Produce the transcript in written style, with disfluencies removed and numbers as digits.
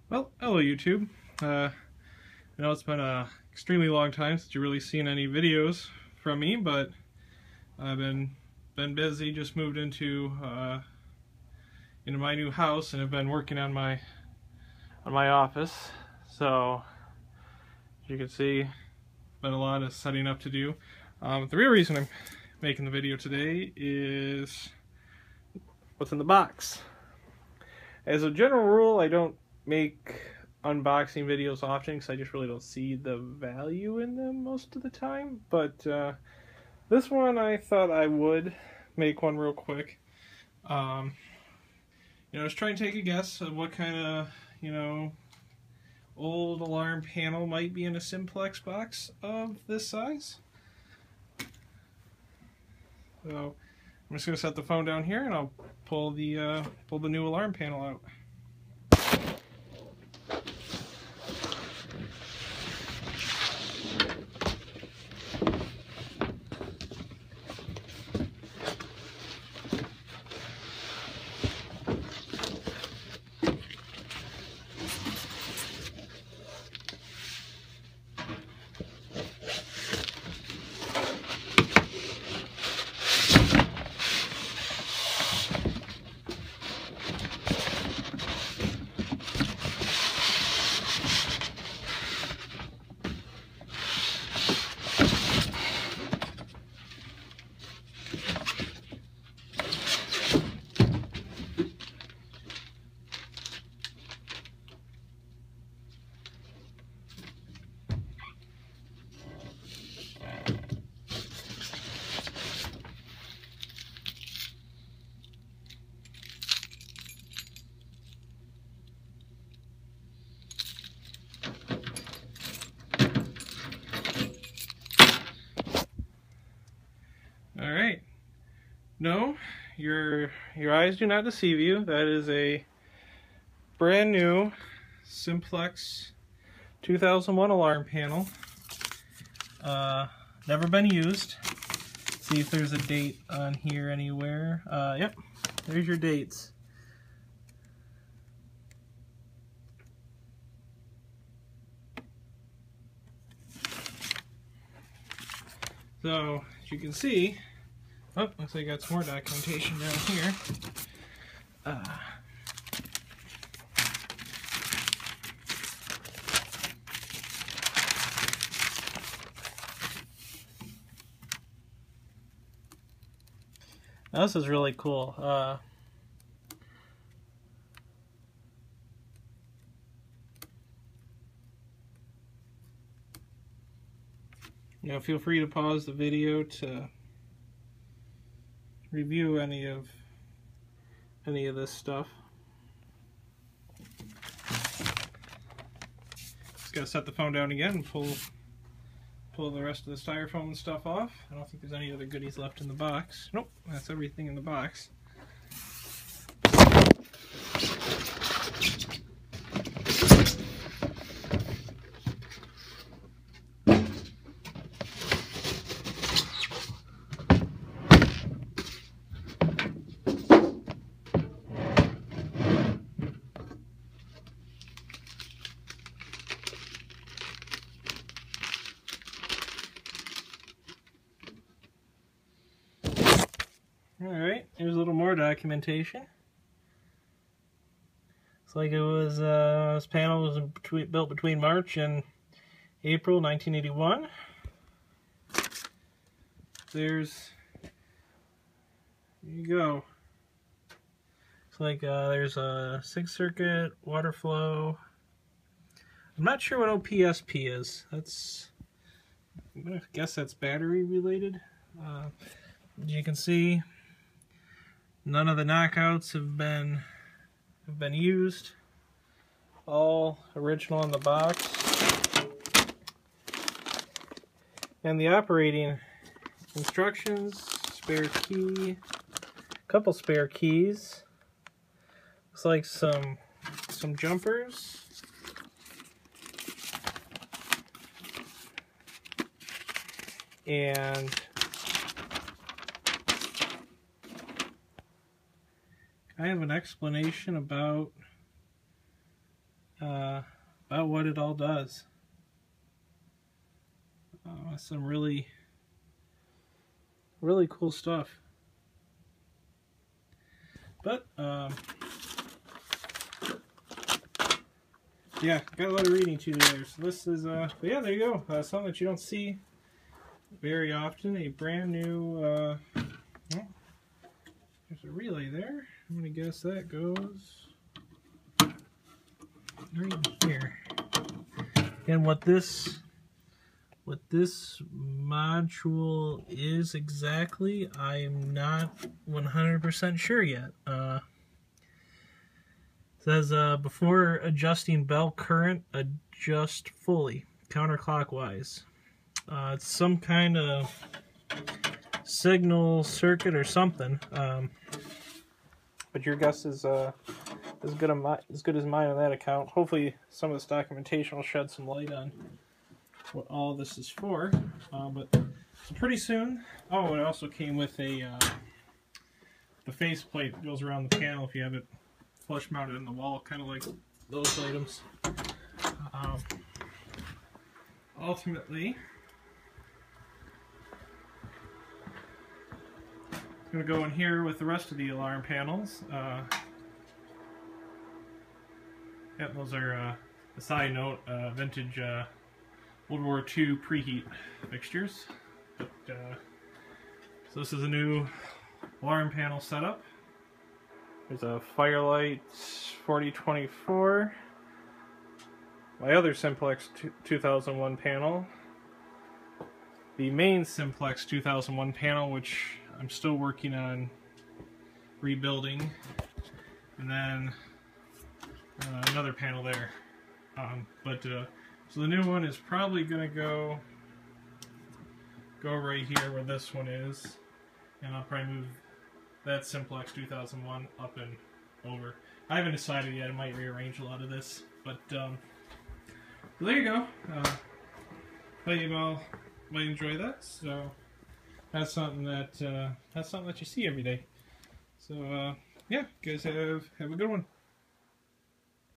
Well, hello YouTube. I know it's been a extremely long time since you've really seen any videos from me, but I've been busy. Just moved into my new house and have been working on my office. So as you can see, been a lot of setting up to do. The real reason I'm making the video today is what's in the box. As a general rule, I don't make unboxing videos often because I just really don't see the value in them most of the time, but this one I thought I would make one real quick. Just try and take a guess of what kind of old alarm panel might be in a Simplex box of this size. So I'm just going to set the phone down here and I'll pull the new alarm panel out. Alright, no, your eyes do not deceive you. That is a brand new Simplex 2001 alarm panel. Never been used. See if there's a date on here anywhere. Yep, there's your dates. So, as you can see, oh, looks like I got some more documentation down here. Now this is really cool. Feel free to pause the video to review any of this stuff. Just gotta set the phone down again and pull the rest of the styrofoam and stuff off. I don't think there's any other goodies left in the box. Nope, that's everything in the box. Alright, here's a little more documentation. Looks like it was, this panel was built between March and April 1981. There you go. Looks like there's a 6-circuit water flow. I'm not sure what OPSP is. I'm gonna guess that's battery related. As you can see, none of the knockouts have been used. All original in the box. And the operating instructions, spare key, a couple spare keys. Looks like some jumpers. And I have an explanation about about what it all does. Some really cool stuff. But yeah, got a lot of reading to do there. So this is but yeah, there you go. Something that you don't see very often. A brand new oh, there's a relay there. I'm gonna guess that goes right here. And what this module is exactly, I'm not 100% sure yet. It says before adjusting belt current, adjust fully counterclockwise. It's some kind of signal circuit or something. But your guess is as good as mine on that account. Hopefully some of this documentation will shed some light on what all this is for. But so pretty soon. Oh, it also came with a the faceplate that goes around the panel if you have it flush mounted in the wall, kind of like those items. Ultimately, it's going to go in here with the rest of the alarm panels. Yeah, those are a side note, vintage World War II preheat fixtures. But, so this is a new alarm panel setup. There's a Firelight 4024. My other Simplex 2001 panel. The main Simplex 2001 panel, which I'm still working on rebuilding. And then another panel there. So the new one is probably going to go right here where this one is. And I'll probably move that Simplex 2001 up and over. I haven't decided yet. I might rearrange a lot of this, but well, there you go. Thought you all might enjoy that. So that's something that you see every day. So yeah, guys have a good one.